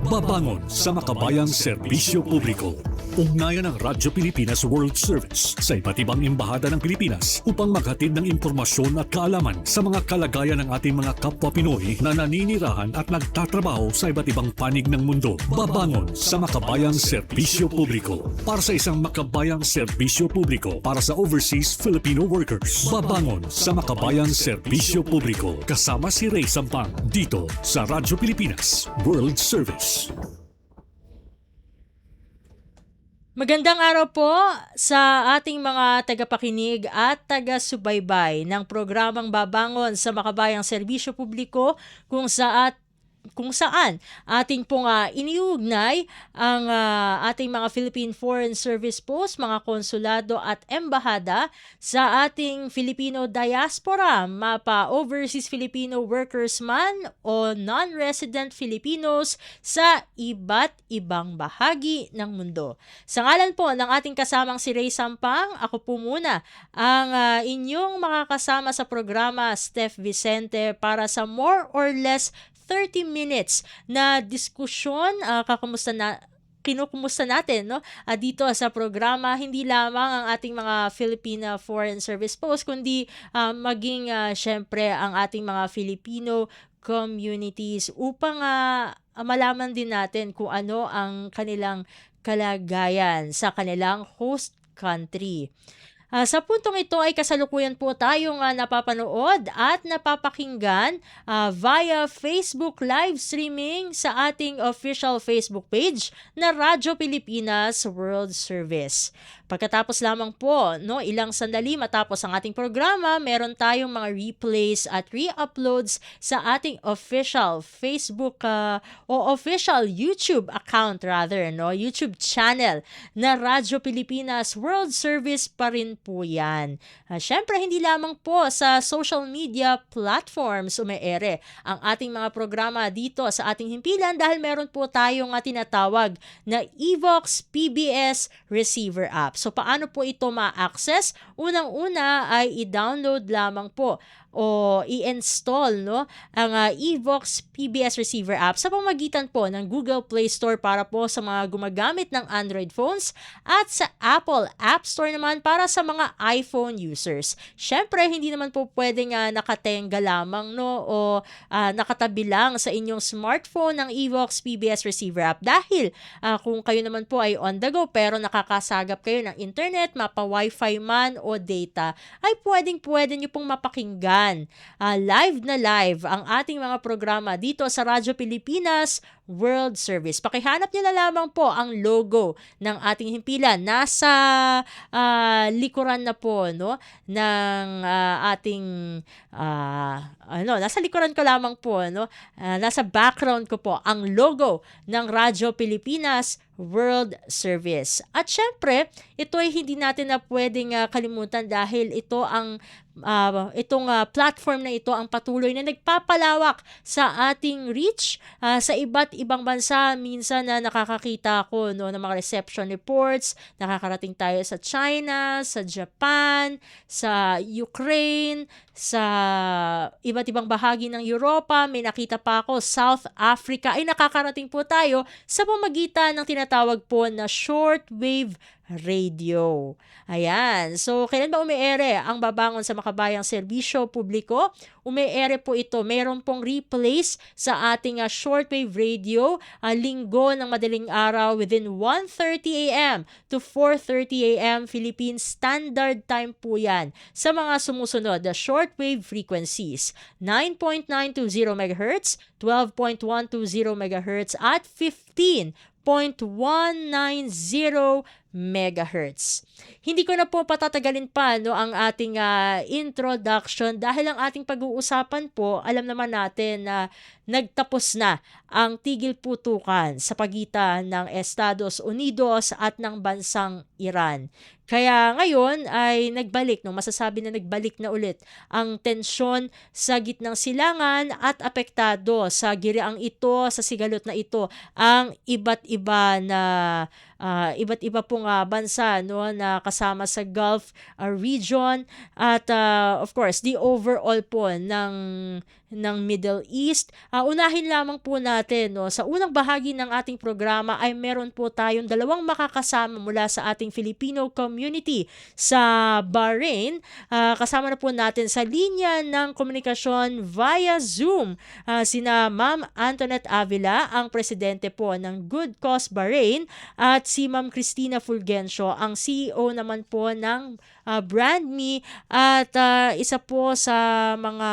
Babangon sa makabayang serbisyo publiko. Ugnayan ng Radyo Pilipinas World Service sa iba't ibang embahada ng Pilipinas upang maghatid ng impormasyon at kaalaman sa mga kalagayan ng ating mga kapwa Pinoy na naninirahan at nagtatrabaho sa iba't ibang panig ng mundo. Babangon sa makabayang serbisyo publiko. Para sa isang makabayang serbisyo publiko para sa overseas Filipino workers. Babangon sa makabayang serbisyo publiko. Kasama si Ray Sampang dito sa Radyo Pilipinas World Service. Magandang araw po sa ating mga tagapakinig at taga-subaybay ng programang Babangon sa Makabayang Serbisyo Publiko kung saan ating pong iniugnay ang ating mga Philippine Foreign Service Post, mga konsulado at embahada sa ating Filipino diaspora, mapa overseas Filipino workers man o non-resident Filipinos sa iba't ibang bahagi ng mundo. Sa ngalan po ng ating kasamang si Ray Sampang, ako po muna ang inyong makakasama sa programa, Steph Vicente, para sa more or less 30 minutes na diskusyon, kinukumusta natin dito sa programa, hindi lamang ang ating mga Filipino Foreign Service Post, kundi maging syempre ang ating mga Filipino communities upang malaman din natin kung ano ang kanilang kalagayan sa kanilang host country. Sa puntong ito ay kasalukuyan po tayong napapanood at napapakinggan via Facebook live streaming sa ating official Facebook page na Radyo Pilipinas World Service. Pagkatapos lamang po, ilang sandali matapos ang ating programa, meron tayong mga replays at re-uploads sa ating official Facebook o official YouTube account YouTube channel na Radyo Pilipinas World Service pa rin po yan. Syempre, hindi lamang po sa social media platforms umeere ang ating mga programa dito sa ating himpilan dahil meron po tayong tinatawag na Evox PBS Receiver App. So, paano po ito ma-access? Unang-una ay i-download lamang po o i-install ang Evox PBS Receiver App sa pamamagitan po ng Google Play Store para po sa mga gumagamit ng Android phones at sa Apple App Store naman para sa mga iPhone users. Syempre, hindi naman po pwedeng nakatenga lamang o nakatabi lang sa inyong smartphone ng Evox PBS Receiver App dahil kung kayo naman po ay on the go pero nakakasagap kayo ng internet, mapa wifi man o data, ay pwede nyo pong mapakinggan live na live ang ating mga programa dito sa Radyo Pilipinas World Service. Pakihanap nyo na lamang po ang logo ng ating himpilan. Nasa likuran na po ng ating nasa likuran ko lamang po nasa background ko po ang logo ng Radyo Pilipinas World Service. At syempre, ito ay hindi natin na pwedeng kalimutan dahil ito ang itong platform na ito ang patuloy na nagpapalawak sa ating reach sa iba't ibang bansa. Minsan na nakakakita ako ng mga reception reports, nakakarating tayo sa China, sa Japan, sa Ukraine, sa iba't ibang bahagi ng Europa, may nakita pa ako South Africa, ay nakakarating po tayo sa pamagitan ng tinatawag po na shortwave radio. Ayan. So, kailan ba umeere ang Babangon sa Makabayang Serbisyo Publiko? Umeere po ito. Meron pong replays sa ating shortwave radio linggo ng madaling araw within 1:30 a.m. to 4:30 a.m. Philippine Standard Time po yan. Sa mga sumusunod, the shortwave frequencies 9.920 MHz, 12.120 MHz at 15.190 megahertz. Hindi ko na po patatagalin pa ang ating introduction dahil ang ating pag-uusapan po, alam naman natin na nagtapos na ang tigil putukan sa pagitan ng Estados Unidos at ng bansang Iran. Kaya ngayon ay masasabi na nagbalik na ulit ang tensyon sa gitnang silangan at apektado sa giriang ito, sa sigalot na ito, ang iba't iba pong bansa na kasama sa Gulf region at of course the overall po ng ng Middle East. Unahin lamang po natin, no, sa unang bahagi ng ating programa ay meron po tayong dalawang makakasama mula sa ating Filipino community sa Bahrain. Kasama na po natin sa linya ng komunikasyon via Zoom sina Ma'am Antoinette Avila, ang presidente po ng Good Cause Bahrain, at si Ma'am Cristina Fulgencio, ang CEO naman po ng Brand Me, at isa po sa mga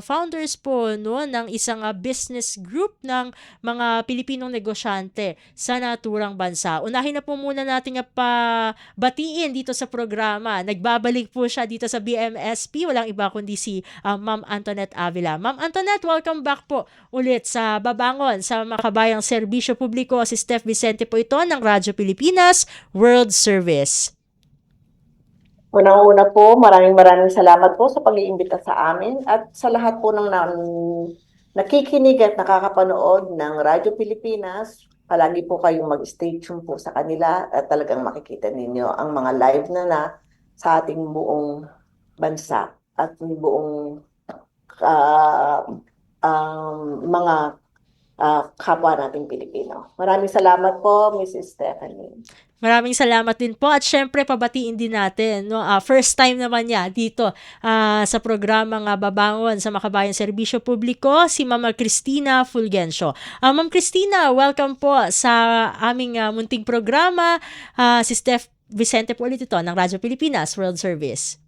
founders po, no, ng isang business group ng mga Pilipinong negosyante sa naturang bansa. Unahin na po muna natin batiin dito sa programa. Nagbabalik po siya dito sa BMSP, walang iba kundi si Ma'am Antoinette Avila. Ma'am Antoinette, welcome back po ulit sa Babangon sa Makabayang Serbisyo Publiko. Si Steph Vicente po ito ng Radyo Pilipinas World Service. Unang-una po, maraming salamat po sa pag-iimbita sa amin at sa lahat po ng nakikinig at nakakapanood ng Radyo Pilipinas. Palagi po kayong mag-stay tuned po sa kanila at talagang makikita ninyo ang mga live na sa ating buong bansa at buong mga kapwa nating Pilipino. Maraming salamat po, Mrs. Stephanie. Maraming salamat din po at syempre pabatiin din natin, no, first time naman niya dito sa programang Babangon sa Makabayang Serbisyo Publiko, si Ma'am Cristina Fulgencio. Ma'am Cristina, welcome po sa aming munting programa. Si Steph Vicente po ulit ito ng Radyo Pilipinas World Service.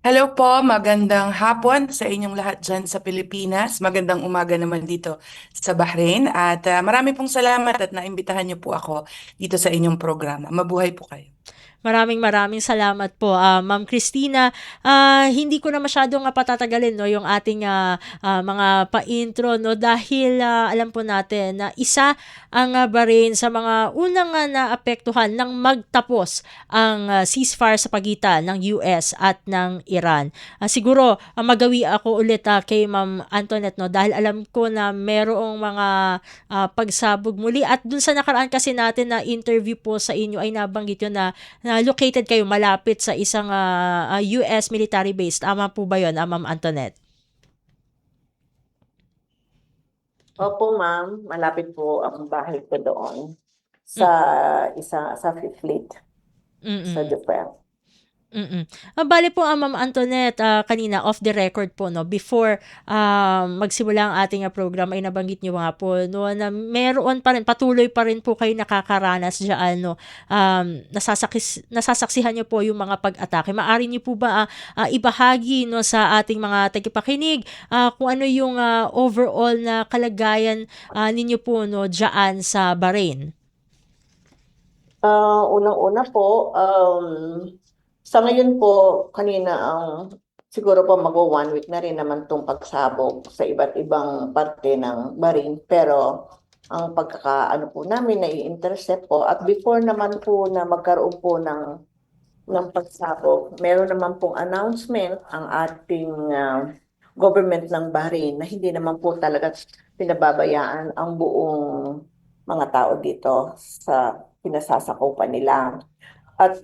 Hello po, magandang hapon sa inyong lahat dyan sa Pilipinas. Magandang umaga naman dito sa Bahrain. At marami pong salamat at naimbitahan niyo po ako dito sa inyong programa. Mabuhay po kayo. Maraming salamat po, Ma'am Cristina. Hindi ko na masyadong patatagalin, no, yung ating mga pa-intro, no, dahil alam po natin na isa ang Bahrain sa mga unang naapektuhan ng magtapos ang ceasefire sa pagitan ng US at ng Iran. Siguro magawi ako ulit kay Ma'am Antoinette, no, dahil alam ko na merong mga pagsabog muli, at dun sa nakaraan kasi natin na interview po sa inyo ay nabanggit yun na located kayo malapit sa isang US military base. Tama po ba yun, Ma'am Antoinette? Opo, ma'am. Malapit po ang bahay ko doon sa Fifth Fleet sa Japan. Bale po, Ma'am Antoinette, kanina off the record po, no, before magsimula ang ating program ay nabanggit niyo nga po, no, na meron pa rin, patuloy pa rin po kayo nakakaranas diyan, no, nasasaksihan niyo po yung mga pag-atake. Maari niyo po ba ibahagi, no, sa ating mga tagapakinig kung ano yung overall na kalagayan ninyo po, no, diyan sa Bahrain? Unang-una po, sa ngayon po, kanina siguro po mag-1 week na rin naman itong pagsabog sa iba't ibang parte ng Bahrain. Pero ang pagkakaano po namin nai-intercept po, at before naman po na magkaroon po ng pagsabog, meron naman pong announcement ang ating government ng Bahrain na hindi naman po talaga pinababayaan ang buong mga tao dito sa pinasasakupan nila. At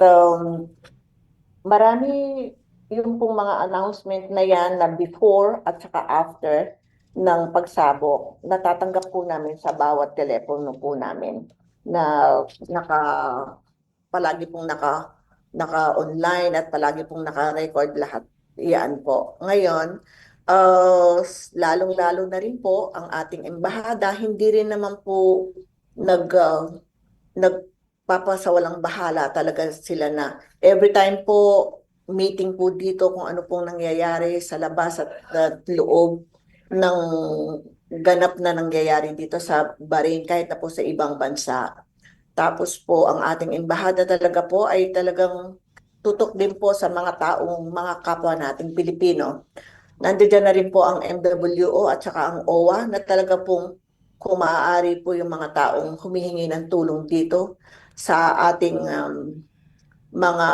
marami yung pong mga announcement na yan na before at saka after ng pagsabog. Natatanggap po namin sa bawat telepono po namin na palagi pong naka-online at palagi pong naka-record lahat. Iyan po. Ngayon, lalong-lalo na rin po ang ating embahada, hindi rin naman po nagpapasawalang bahala talaga sila na every time po meeting po dito kung ano pong nangyayari sa labas at loob ng ganap na nangyayari dito sa Bahrain kahit na po sa ibang bansa. Tapos po ang ating embahada talaga po ay talagang tutok din po sa mga kapwa nating Pilipino. Nandiyan na rin po ang MWO at saka ang OWA na talaga pong kung maaari po yung mga taong humihingi ng tulong dito sa ating mga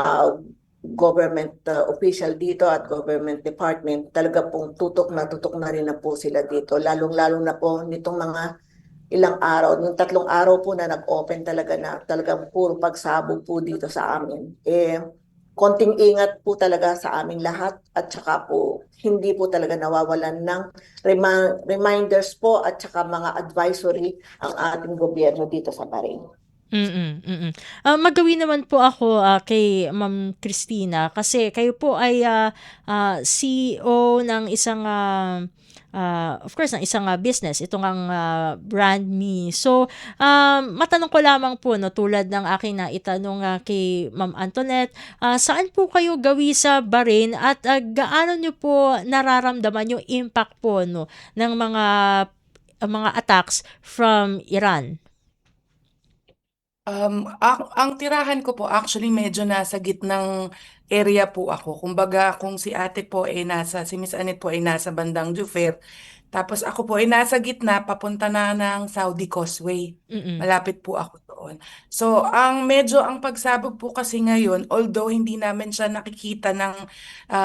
government official dito at government department, talaga pong tutok na rin na po sila dito. Lalong-lalo na po nitong mga ilang araw, yung 3 araw po na nag-open talaga na talagang puro pagsabog po dito sa amin. konting ingat po talaga sa aming lahat at saka po hindi po talaga nawawalan ng reminders po at saka mga advisory ang ating gobyerno dito sa Bahrain. Magawi naman po ako kay Ma'am Christina kasi kayo po ay CEO ng isang of course ng isang business itong ang Brand Me. So matanong ko lamang po no tulad ng aking na itanong kay Ma'am Antoinette, saan po kayo gawi sa Bahrain at gaano niyo po nararamdaman yung impact po no ng mga attacks from Iran? Ang tirahan ko po actually medyo nasa gitnang area po ako. Kumbaga kung si ate po ay si Miss Annette po ay nasa bandang Jufair, tapos ako po ay nasa gitna papunta na ng Saudi Causeway. Mm. Malapit po ako doon. So, ang pagsabog po kasi ngayon, although hindi namin siya nakikita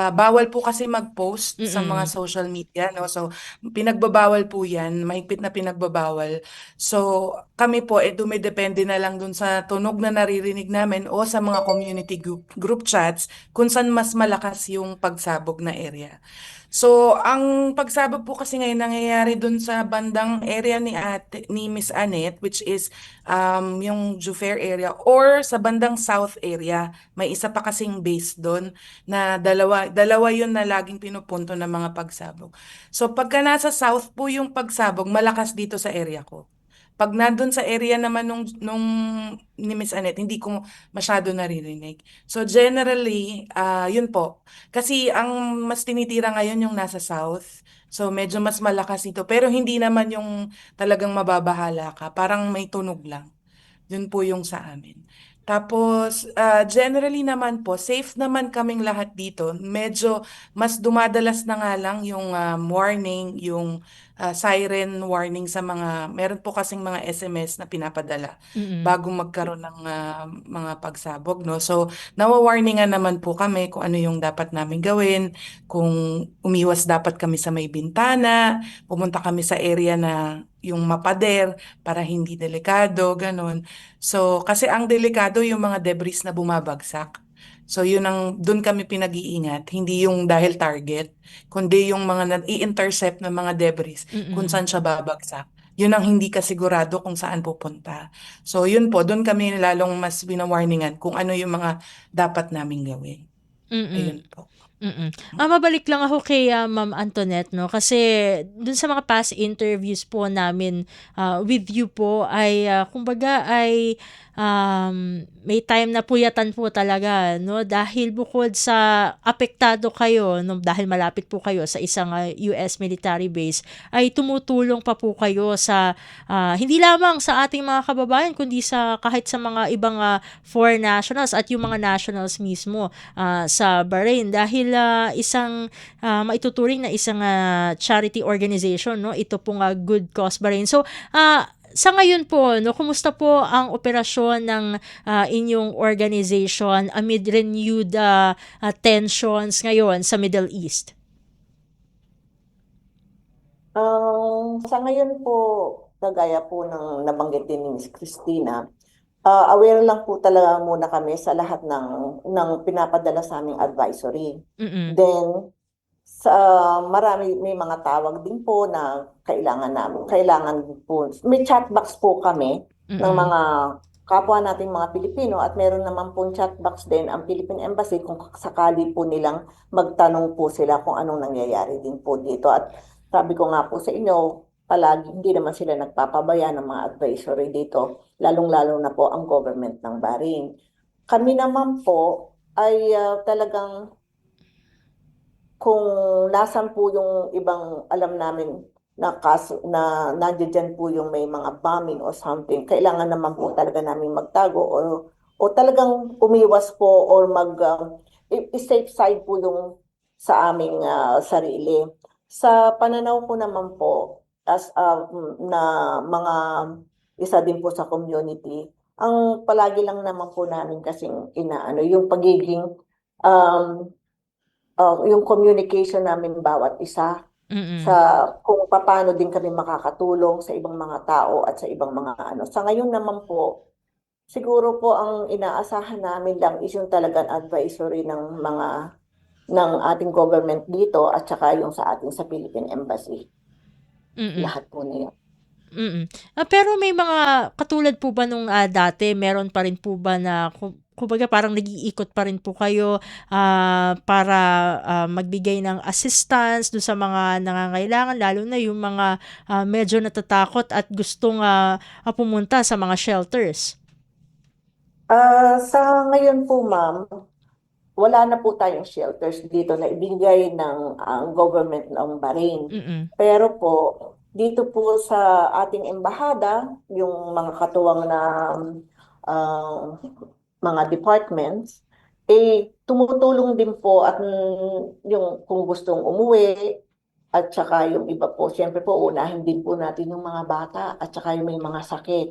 bawal po kasi mag-post sa mga Mm. social media, no? So, pinagbabawal po yan, mahigpit na pinagbabawal. So, kami po dumidepende na lang dun sa tunog na naririnig namin o sa mga community group chats kung saan mas malakas yung pagsabog na area. So, ang pagsabog po kasi ngayon nangyayari dun sa bandang area ni Miss Annette, which is yung Jufair area or sa bandang south area. May isa pa kasing base doon na dalawa yun na laging pinupunto ng mga pagsabog. So, pagka nasa south po yung pagsabog, malakas dito sa area ko. Pag nandun sa area naman nung ni Miss Annette, hindi ko masyado naririnig. So generally, yun po. Kasi ang mas tinitira ngayon yung nasa south. So medyo mas malakas ito. Pero hindi naman yung talagang mababahala ka. Parang may tunog lang. Yun po yung sa amin. Tapos, generally naman po, safe naman kaming lahat dito. Medyo mas dumadalas na nga lang yung warning, yung siren warning meron po kasing mga SMS na pinapadala Mm. bago magkaroon ng mga pagsabog, no? So, nawawarningan naman po kami kung ano yung dapat namin gawin, kung umiwas dapat kami sa may bintana, pumunta kami sa area na yung mapader para hindi delikado, ganun. So, kasi ang delikado yung mga debris na bumabagsak. So, doon kami pinag-iingat, hindi yung dahil target, kundi yung mga i-intercept ng mga debris kung Mm. saan siya babagsak. Yun ang hindi kasigurado kung saan pupunta. So, yun po, doon kami lalong mas binawarningan kung ano yung mga dapat naming gawin. Mm. Ayun po. Mabalik lang ako kay Ma'am Antoinette no kasi dun sa mga past interviews po namin with you po ay kumbaga ay may time na puyatan po talaga no dahil bukod sa apektado kayo no dahil malapit po kayo sa isang US military base ay tumutulong pa po kayo sa hindi lamang sa ating mga kababayan kundi kahit sa mga ibang foreign nationals at yung mga nationals mismo sa Bahrain dahil isang maituturing na isang charity organization no ito pong Good Cause Bahrain. So sa ngayon po no kumusta po ang operasyon ng inyong organization amid renewed tensions ngayon sa Middle East? Sa ngayon po, kagaya po ng nabanggit din ni Miss Christina, aware lang po talaga muna kami sa lahat ng pinapadala sa aming advisory. Mm. Then, may mga tawag din po na kailangan po, may chat box po kami ng Mm. mga kapwa nating mga Pilipino at meron naman pong chat box din ang Philippine Embassy kung sakali po nilang magtanong po sila kung anong nangyayari din po dito. At sabi ko nga po sa inyo, palagi hindi naman sila nagpapabaya ng mga advisory dito, lalong-lalo na po ang government ng Bahrain. Kami naman po ay talagang kung nasan po yung ibang alam namin na kaso na nandiyan po yung may mga bombing or something, kailangan naman po talaga namin magtago o talagang umiwas po or i-safe side po yung sa aming sarili. Sa pananaw ko naman po, as na mga isa din po sa community, ang palagi lang naman po namin kasing inaano, yung pagiging, yung communication namin bawat isa Mm. sa kung paano din kami makakatulong sa ibang mga tao at sa ibang mga ano. Sa ngayon naman po, siguro po ang inaasahan namin lang is yung talagang advisory ng ating government dito at saka yung sa ating sa Philippine Embassy. Mm. Lahat po na yun. Mm. Pero may mga katulad po ba nung dati, meron pa rin po ba na kumbaga parang nag-iikot pa rin po kayo para magbigay ng assistance do sa mga nangangailangan, lalo na yung mga medyo natatakot at gustong pumunta sa mga shelters? Sa ngayon po, ma'am, wala na po tayong shelters dito na ibigay ng ang government ng Bahrain. Mm. Pero po, dito po sa ating embahada, yung mga katuwang na ah, mga departments, tumutulong din po at yung kung gustong umuwi, at saka yung iba po, siyempre po, unahin din po natin yung mga bata at saka yung may mga sakit.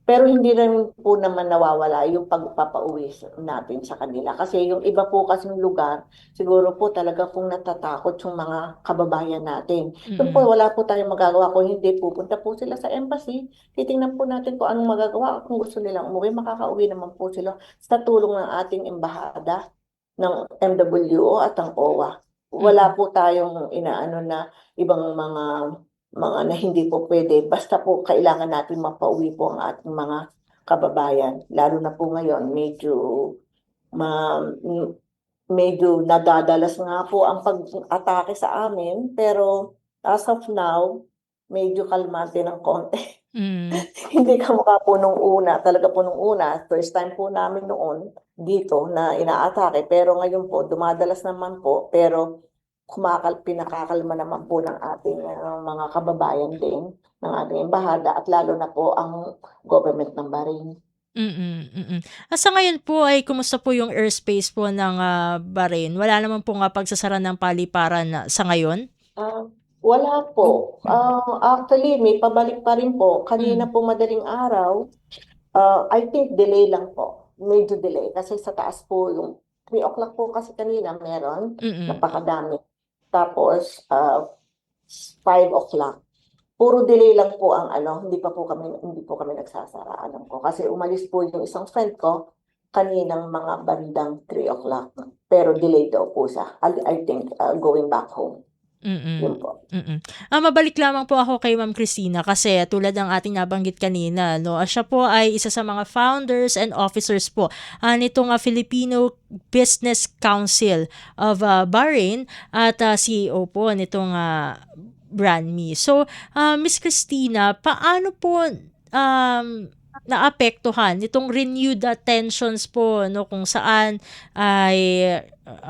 Pero hindi rin po naman nawawala yung pagpapauwi natin sa kanila. Kasi yung iba po kasing lugar, siguro po talaga pong natatakot yung mga kababayan natin. Doon po, Mm. wala po tayong magagawa kung hindi pupunta po sila sa embassy. Titingnan po natin kung anong magagawa. Kung gusto nilang umuwi, makakauwi naman po sila sa tulong ng ating embahada, ng MWO at ng OWA. Wala Mm. po tayong inaano na ibang mga na hindi po pwede. Basta po kailangan natin mapauwi po ang ating mga kababayan. Lalo na po ngayon, medyo nadadalas nga po ang pag-atake sa amin. Pero as of now, medyo kalmante ng konti. Mm. Hindi kamukha po nung una. Talaga po nung una, first time po namin noon dito na inaatake. Pero ngayon po, dumadalas naman po. Pero pinakakalma naman po ng ating mga kababayan din, ng ating embahada at lalo na po ang government ng Bahrain. Mm, mm. Sa ngayon po ay kumusta po yung airspace po ng Bahrain? Wala naman po nga pagsasara ng paliparan sa ngayon? Ah, Wala po. Mm. Actually, may pabalik pa rin po. Kanina Mm. po madaling araw, I think delay lang po. Medyo delay. Kasi sa taas po yung 3 o'clock po kasi kanina meron. Mm. Napakadami. Tapos, 5 o'clock. Puro delay lang po ang hindi po kami nagsasara, alam ko. Kasi umalis po yung isang friend ko kaninang mga bandang 3 o'clock. Pero delay daw po siya. I think going back home. Mm. Yun po. Mm. Mabalik lamang po ako kay Ma'am Christina kasi tulad ng ating nabanggit kanina, no, siya po ay isa sa mga founders and officers po nitong Filipino Business Council of Bahrain at CEO po nitong BrandMe. So, Miss Christina, paano po naapektuhan nitong renewed tensions po, no, kung saan ay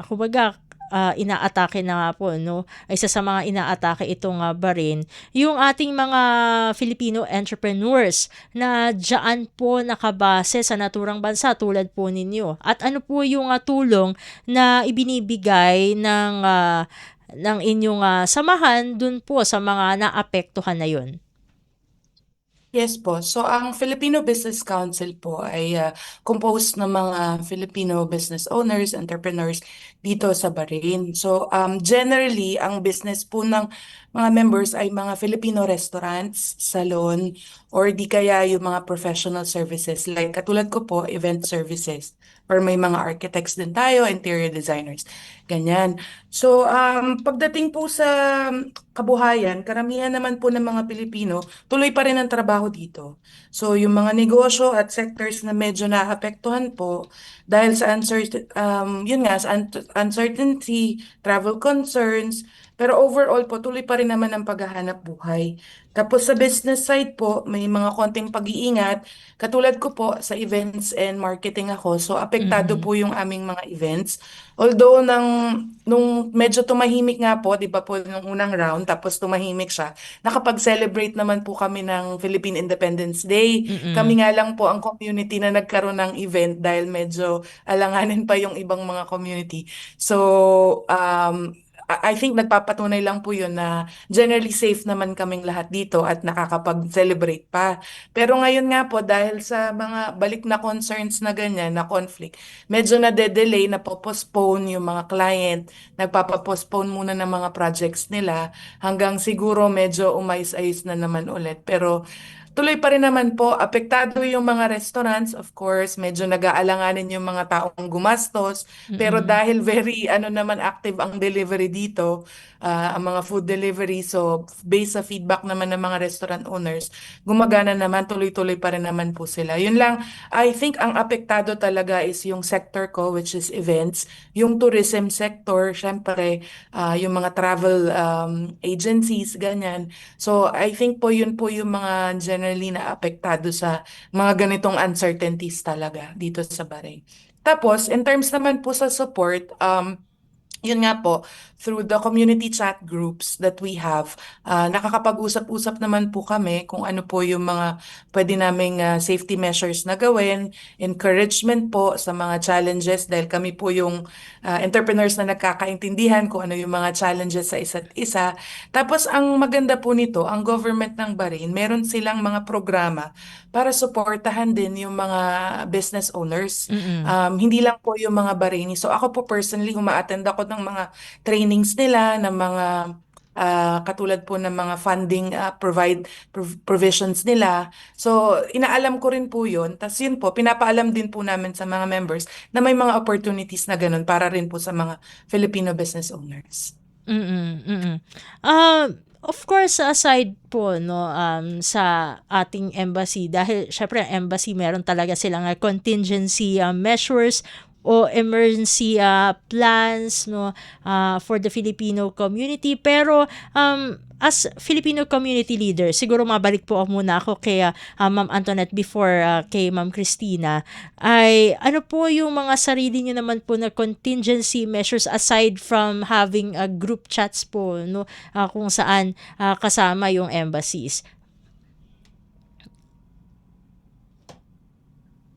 kumbaga inaatake na nga po, no, isa sa mga inaatake itong Bahrain, yung ating mga Filipino entrepreneurs na diyan po nakabase sa naturang bansa tulad po ninyo. At ano po yung tulong na ibinibigay ng inyong samahan dun po sa mga naapektuhan na yun? Yes po. So, ang Filipino Business Council po ay composed ng mga Filipino business owners, entrepreneurs dito sa Bahrain. So, generally, ang business po ng mga members ay mga Filipino restaurants, salon, or di kaya yung mga professional services. Like, katulad ko po, event services. Or may mga architects din tayo, interior designers. Ganyan. So, pagdating po sa kabuhayan, karamihan naman po ng mga Pilipino, tuloy pa rin ang trabaho dito. So, yung mga negosyo at sectors na medyo naapektuhan po dahil sa yun nga, sa uncertainty, travel concerns, pero overall po, tuloy pa rin naman ang paghahanap buhay. Tapos sa business side po, may mga konting pag-iingat. Katulad ko po, sa events and marketing ako. So, apektado Mm. po yung aming mga events. Although, nung medyo tumahimik nga po, di ba po, nung unang round, tapos tumahimik siya, nakapag-celebrate naman po kami ng Philippine Independence Day. Mm. Kami nga lang po ang community na nagkaroon ng event dahil medyo alanganin pa yung ibang mga community. So, I think nagpapatunay lang po yun na generally safe naman kaming lahat dito at nakakapag-celebrate pa. Pero ngayon nga po, dahil sa mga balik na concerns na ganyan, na conflict, medyo na-delay, na-postpone yung mga client, nagpapapostpone muna ng mga projects nila hanggang siguro medyo umayos-ayos na naman ulit. Pero tuloy pa rin naman po, apektado yung mga restaurants, of course, medyo nag-aalanganin yung mga taong gumastos, pero Mm. dahil very naman active ang delivery dito, ang mga food delivery, so based sa feedback naman ng mga restaurant owners, gumagana naman, tuloy-tuloy pa rin naman po sila. Yun lang, I think ang apektado talaga is yung sector ko, which is events, yung tourism sector, syempre, yung mga travel agencies, ganyan. So I think po yun po yung mga generally na apektado sa mga ganitong uncertainties talaga dito sa Bahrain. Tapos, in terms naman po sa support, yun nga po, through the community chat groups that we have, nakakapag-usap-usap naman po kami kung ano po yung mga pwede naming safety measures na gawin, encouragement po sa mga challenges dahil kami po yung entrepreneurs na nagkakaintindihan kung ano yung mga challenges sa isa't isa. Tapos ang maganda po nito, ang government ng Bahrain, meron silang mga programa para suportahan din yung mga business owners. Mm. Hindi lang po yung mga Bahraini. So ako po personally, uma-attend ako ng mga trainings nila, ng mga katulad po ng mga funding provisions nila. So inaalam ko rin po yun. Tapos yun po, pinapaalam din po namin sa mga members na may mga opportunities na ganun para rin po sa mga Filipino business owners. Mm, mm. Of course, aside po, no, sa ating embassy, dahil syempre ang embassy meron talaga silang contingency measures o emergency plans, no, for the Filipino community. Pero as Filipino community leader, siguro mabalik po muna ako kay Ma'am Antoinette before kay Ma'am Christina, ay ano po yung mga sarili nyo naman po na contingency measures aside from having group chats po, no, kung saan kasama yung embassies.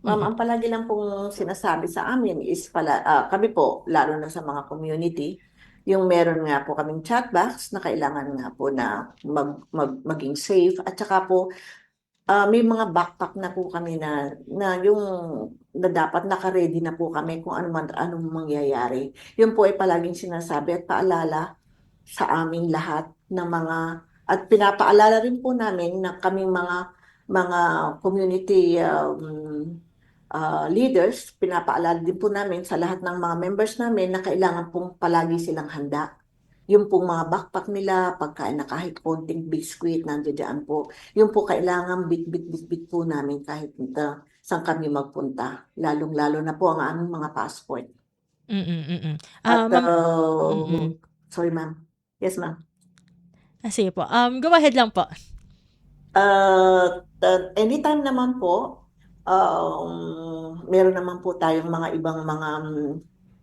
Ma'am, ang palagi lang pong sinasabi sa amin is kami po, lalo na sa mga community, yung meron nga po kaming chat box na kailangan nga po na maging safe at saka po may mga backpack na po kami na yung na dapat naka-ready na po kami kung anong mangyayari. Yun po ay palaging sinasabi at paalala sa aming lahat ng mga at pinapaalala rin po namin na kaming mga community leaders, pinapaalala din po namin sa lahat ng mga members namin na kailangan pong palagi silang handa. Yung pong mga backpack nila, pagkain na kahit konting biskuit, nandiyan po. Yung po kailangan bit po namin kahit saan kami magpunta. Lalong-lalo na po ang aming mga passport. At, Ma'am, mm. sorry ma'am. Yes ma'am. Sige po. Go ahead lang po. Anytime naman po, meron naman po tayong mga ibang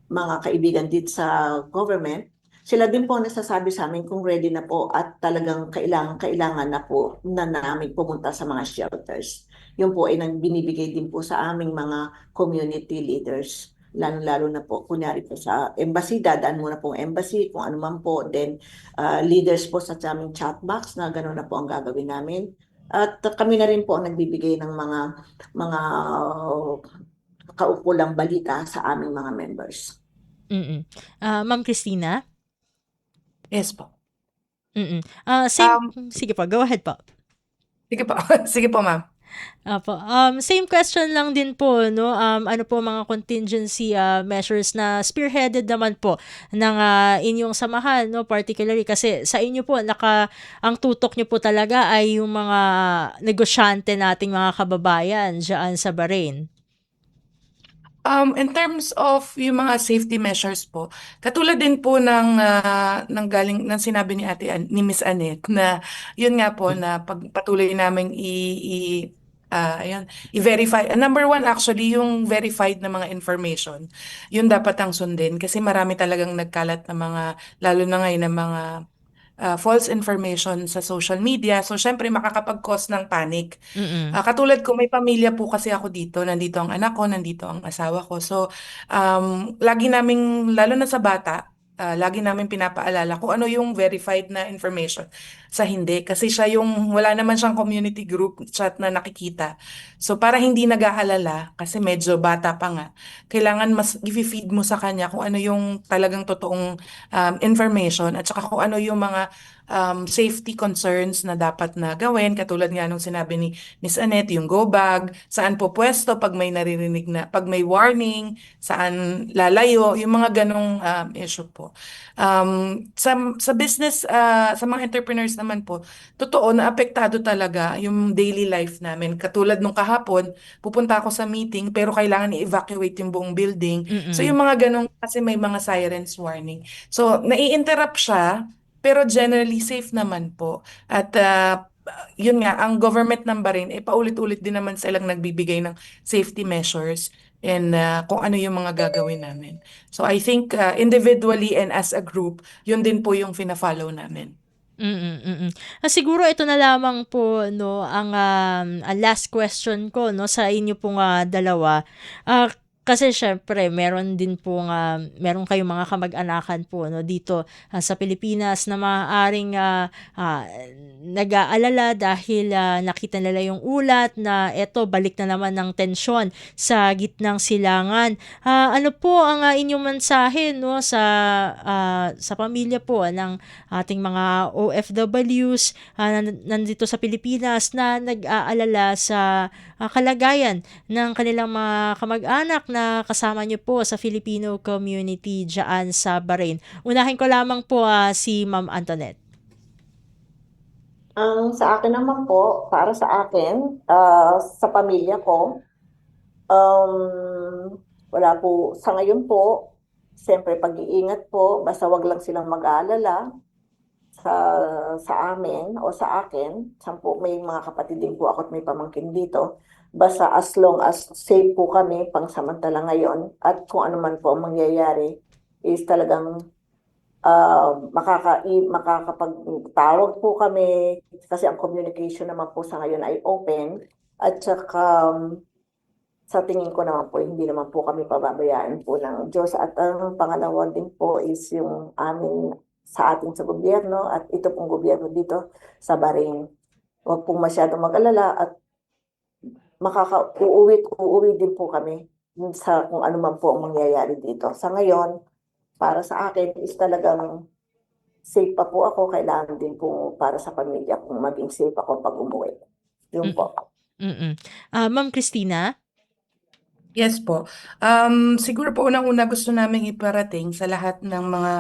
mga kaibigan dito sa government. Sila din po nasasabi sa amin kung ready na po at talagang kailangan na po na namin pumunta sa mga shelters. Yun po ay binibigay din po sa aming mga community leaders. Lalo na po, kunyari po sa embassy, dadaan muna pong embassy, kung ano man po. Then, leaders po sa aming chat box na gano'n na po ang gagawin namin. At kami na rin po ang nagbibigay ng mga kaukulang balita sa aming mga members. Ma'am Christina? Yes po. Sige po, go ahead po. Sige po. Sige po, ma'am. Apo. Same question lang din po, no? Ano po mga contingency measures na spearheaded naman po ng inyong samahan, no? Particularly kasi sa inyo po ang tutok niyo po talaga ay yung mga negosyante nating mga kababayan diyan sa Bahrain. In terms of yung mga safety measures po, katulad din po ng sinabi ni Miss Annette na yun nga po na pagpatuloy naming i-verify. Number one, actually, yung verified na mga information, yun dapat ang sundin kasi marami talagang nagkalat na mga, lalo na ngayon na mga false information sa social media. So, syempre, makakapag-cause ng panic. Katulad ko, may pamilya po kasi ako dito. Nandito ang anak ko, nandito ang asawa ko. So, lagi naming, lalo na sa bata, lagi namin pinapaalala kung ano yung verified na information sa hindi. Kasi wala naman siyang community group chat na nakikita. So, para hindi nag-aalala, kasi medyo bata pa nga, kailangan mas i-feed mo sa kanya kung ano yung talagang totoong information at saka kung ano yung mga safety concerns na dapat na gawin. Katulad nga nung sinabi ni Miss Annette, yung go bag, saan po pwesto pag may naririnig na, pag may warning, saan lalayo, yung mga ganong issue po. Sa business, sa mga entrepreneurs naman po, totoo na apektado talaga yung daily life namin. Katulad nung kahapon, pupunta ako sa meeting pero kailangan i-evacuate yung buong building. So Mm-mm. yung mga ganong kasi may mga sirens warning. So nai-interrupt siya pero generally safe naman po. At yun nga, ang government ng Bahrain, paulit-ulit din naman silang nagbibigay ng safety measures and kung ano yung mga gagawin namin. So I think individually and as a group, yun din po yung fina-follow namin. Siguro ito na lamang po 'no, ang last question ko 'no, sa inyo pong, dalawa. Kasi siyempre meron kayong mga kamag-anakan po 'no, dito, sa Pilipinas na maaaring, nag-aalala dahil, nakita nila yung ulat na eto balik na naman ng tensyon sa gitnang silangan. Ano po ang, inyong mensahe 'no, sa pamilya po ng ating mga OFWs nandito sa Pilipinas na nag-aalala sa kalagayan ng kanilang mga kamag-anak na kasama niyo po sa Filipino community dyan sa Bahrain. Unahin ko lamang po si Ma'am Antoinette. Ang sa akin naman po, para sa akin, sa pamilya ko, wala po, sa ngayon po, siyempre pag-iingat po, basta wag lang silang mag-aalala sa amin o sa akin. May mga kapatid din po ako at may pamangkin dito. Basta as long as safe po kami pangsamantala ngayon at kung ano man po ang mangyayari is talagang makakapagtawag po kami kasi ang communication naman po sa ngayon ay open at saka sa tingin ko naman po hindi naman po kami pababayaan po ng Diyos at ang pangalawa din po is yung sa ating sa gobyerno at ito pong gobyerno dito sa Bahrain. Huwag pong masyadong mag-alala at uuwi din po kami sa kung ano man po ang mangyayari dito. Sa ngayon, para sa akin is talagang safe pa po ako. Kailangan din po para sa pamilya kung maging safe ako pag umuwi. Yun po. Ma'am Christina? Yes po. Siguro po unang-una gusto namin iparating sa lahat ng mga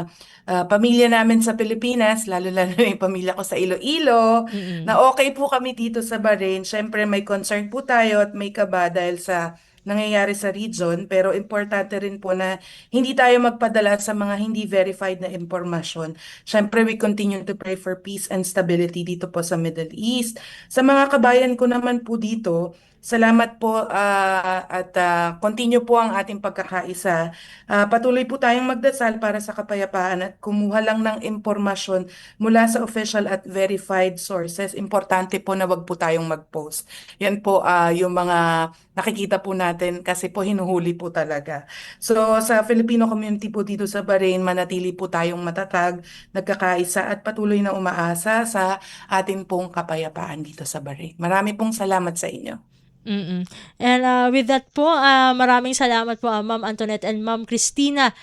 pamilya namin sa Pilipinas, lalo-lalo na yung pamilya ko sa Iloilo, na okay po kami dito sa Bahrain. Siyempre may concern po tayo at may kaba dahil sa nangyayari sa region, pero importante rin po na hindi tayo magpadala sa mga hindi verified na impormasyon. Siyempre we continue to pray for peace and stability dito po sa Middle East. Sa mga kabayan ko naman po dito, salamat po at continue po ang ating pagkakaisa. Patuloy po tayong magdasal para sa kapayapaan at kumuha lang ng impormasyon mula sa official at verified sources. Importante po na wag po tayong mag-post. Yan po yung mga nakikita po natin kasi po hinuhuli po talaga. So sa Filipino community po dito sa Bahrain, manatili po tayong matatag, nagkakaisa at patuloy na umaasa sa ating pong kapayapaan dito sa Bahrain. Marami pong salamat sa inyo. And with that po, maraming salamat po Ma'am Antoinette and Ma'am Christina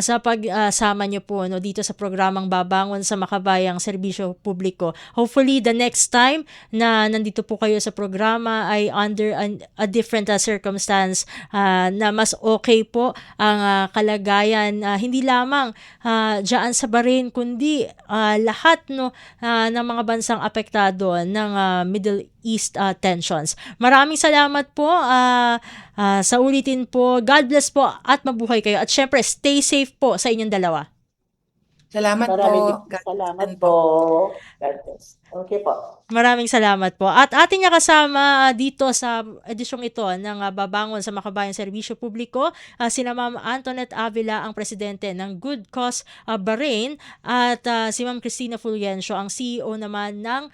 sa pagsama niyo po no, dito sa programang Babangon sa Makabayang Serbisyo Publiko. Hopefully the next time na nandito po kayo sa programa ay under a different circumstance na mas okay po ang kalagayan hindi lamang diyan sa Bahrain kundi lahat no ng mga bansang apektado ng Middle East tensions. Maraming salamat po sa ulitin po. God bless po at mabuhay kayo. At syempre, stay safe po sa inyong dalawa. Salamat Maraming po. salamat po. God bless. Okay po. Maraming salamat po. At ating kasama dito sa edisyong ito ng Babangon sa Makabayang Serbisyo Publiko, sina Ma'am Antoinette Avila, ang presidente ng Good Cause Bahrain, at si Ma'am Cristina Fulgencio, ang CEO naman ng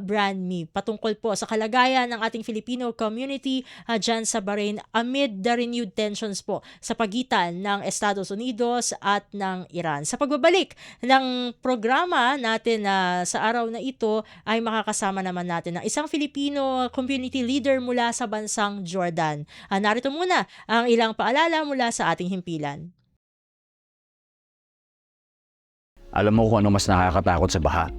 Brand Me. Patungkol po sa kalagayan ng ating Filipino community dyan sa Bahrain amid the renewed tensions po sa pagitan ng Estados Unidos at ng Iran. Sa pagbabalik ng programa natin sa araw na ito, ay makakasama naman natin ng isang Filipino community leader mula sa bansang Jordan. Narito muna ang ilang paalala mula sa ating himpilan. Alam mo kung ano mas nakakatakot sa baha?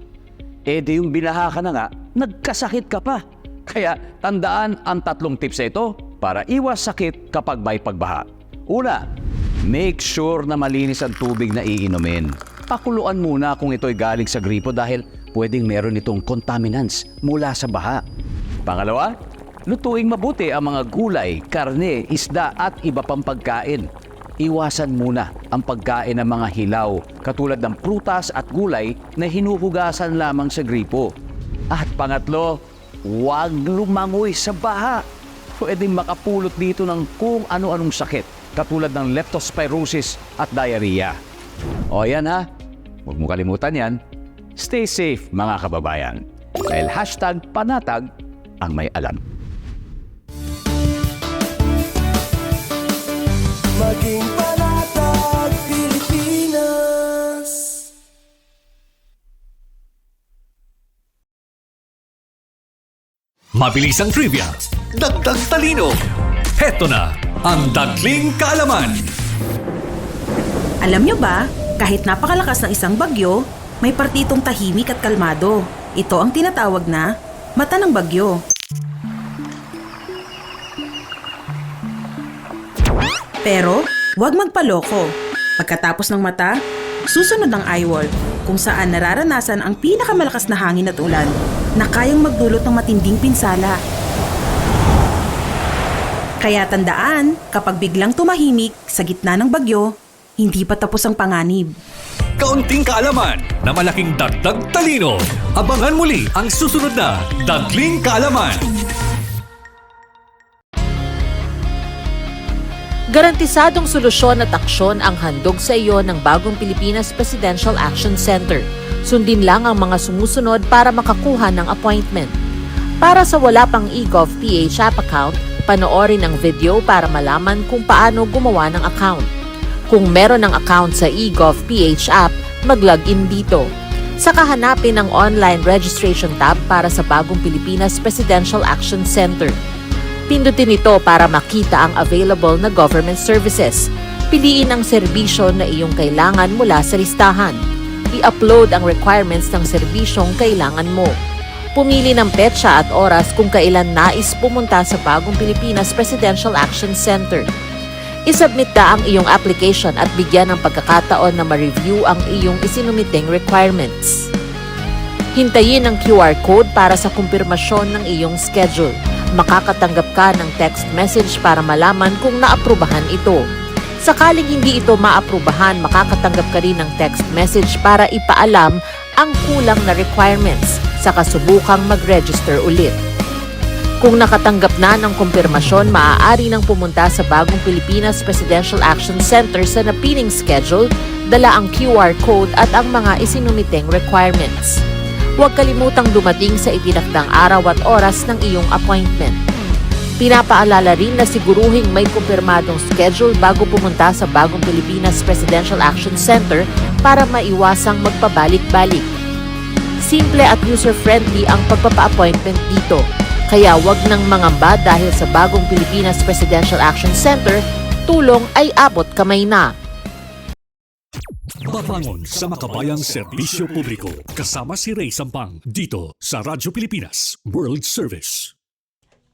di yung binaha ka na nga, nagkasakit ka pa. Kaya tandaan ang 3 tips na ito para iwas sakit kapag may pagbaha. Una, make sure na malinis ang tubig na iinumin. Pakuluan muna kung ito'y galing sa gripo dahil pwedeng meron itong contaminants mula sa baha. Pangalawa, lutuing mabuti ang mga gulay, karne, isda at iba pang pagkain. Iwasan muna ang pagkain ng mga hilaw katulad ng prutas at gulay na hinuhugasan lamang sa gripo. At pangatlo, huwag lumangoy sa baha. Pwedeng makapulot dito ng kung ano-anong sakit katulad ng leptospirosis at diarrhea. O yan ha, huwag mo kalimutan yan. Stay safe mga kababayan. Dahil #panatag ang may alam. Maging panatag Pilipinas. Mabilis ang trivia, dagdag talino. Heto na ang Dagling Kaalaman. Alam nyo ba, kahit napakalakas ng isang bagyo, may partitong tahimik at kalmado. Ito ang tinatawag na mata ng bagyo. Pero, huwag magpaloko. Pagkatapos ng mata, susunod ang eyewall, kung saan nararanasan ang pinakamalakas na hangin at ulan na kayang magdulot ng matinding pinsala. Kaya tandaan, kapag biglang tumahimik sa gitna ng bagyo, hindi pa tapos ang panganib. Kaunting kaalaman na malaking dagdag talino. Abangan muli ang susunod na Dagling Kaalaman. Garantisadong solusyon at aksyon ang handog sa iyo ng Bagong Pilipinas Presidential Action Center. Sundin lang ang mga sumusunod para makakuha ng appointment. Para sa wala pang eGov.ph app account, panoorin ang video para malaman kung paano gumawa ng account. Kung meron ng account sa eGov.ph app, mag-login dito. Saka hanapin ang online registration tab para sa Bagong Pilipinas Presidential Action Center. Pindutin ito para makita ang available na government services. Piliin ang serbisyo na iyong kailangan mula sa listahan. I-upload ang requirements ng serbisyong kailangan mo. Pumili ng petsa at oras kung kailan nais pumunta sa Bagong Pilipinas Presidential Action Center. I-submit na ang iyong application at bigyan ng pagkakataon na ma-review ang iyong isinumiting requirements. Hintayin ang QR code para sa kumpirmasyon ng iyong schedule. Makakatanggap ka ng text message para malaman kung naaprubahan ito. Sakaling hindi ito maaprubahan, makakatanggap ka rin ng text message para ipaalam ang kulang na requirements sa kasubukang mag-register ulit. Kung nakatanggap na ng kumpirmasyon, maaari nang pumunta sa Bagong Pilipinas Presidential Action Center sa napiling schedule, dala ang QR code at ang mga isinumiteng requirements. Huwag kalimutang dumating sa itinakdang araw at oras ng iyong appointment. Pinapaalala rin na siguruhing may kumpirmadong schedule bago pumunta sa Bagong Pilipinas Presidential Action Center para maiwasang magpabalik-balik. Simple at user-friendly ang pagpapa-appointment dito. Kaya wag nang mangamba dahil sa Bagong Pilipinas Presidential Action Center, tulong ay abot kamay na. Babangon sa makabayang serbisyo publiko. Kasama si Ray Sampang dito sa Radyo Pilipinas World Service.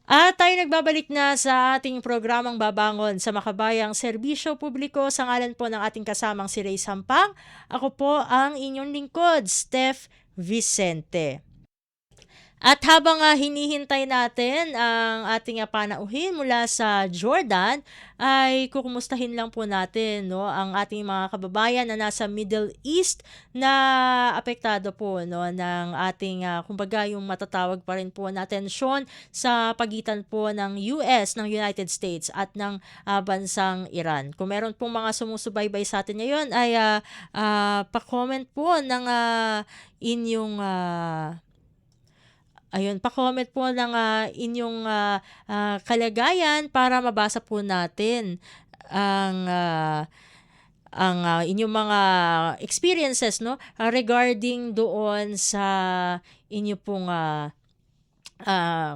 At tayo nagbabalik na sa ating programang Babangon sa Makabayang Serbisyo Publiko sa ngalan po ng ating kasamang si Ray Sampang. Ako po ang inyong lingkod, Steph Vicente. At habang hinihintay natin ang ating panauhin mula sa Jordan, ay kukumustahin lang po natin ang ating mga kababayan na nasa Middle East na apektado po ng ating, kumbaga yung matatawag pa rin po na tensyon sa pagitan po ng US, ng United States at ng bansang Iran. Kung meron pong mga sumusubaybay sa atin ngayon ay pa-comment po ng inyong pa-comment po ng inyong kalagayan para mabasa po natin ang inyong mga experiences regarding doon sa inyo pong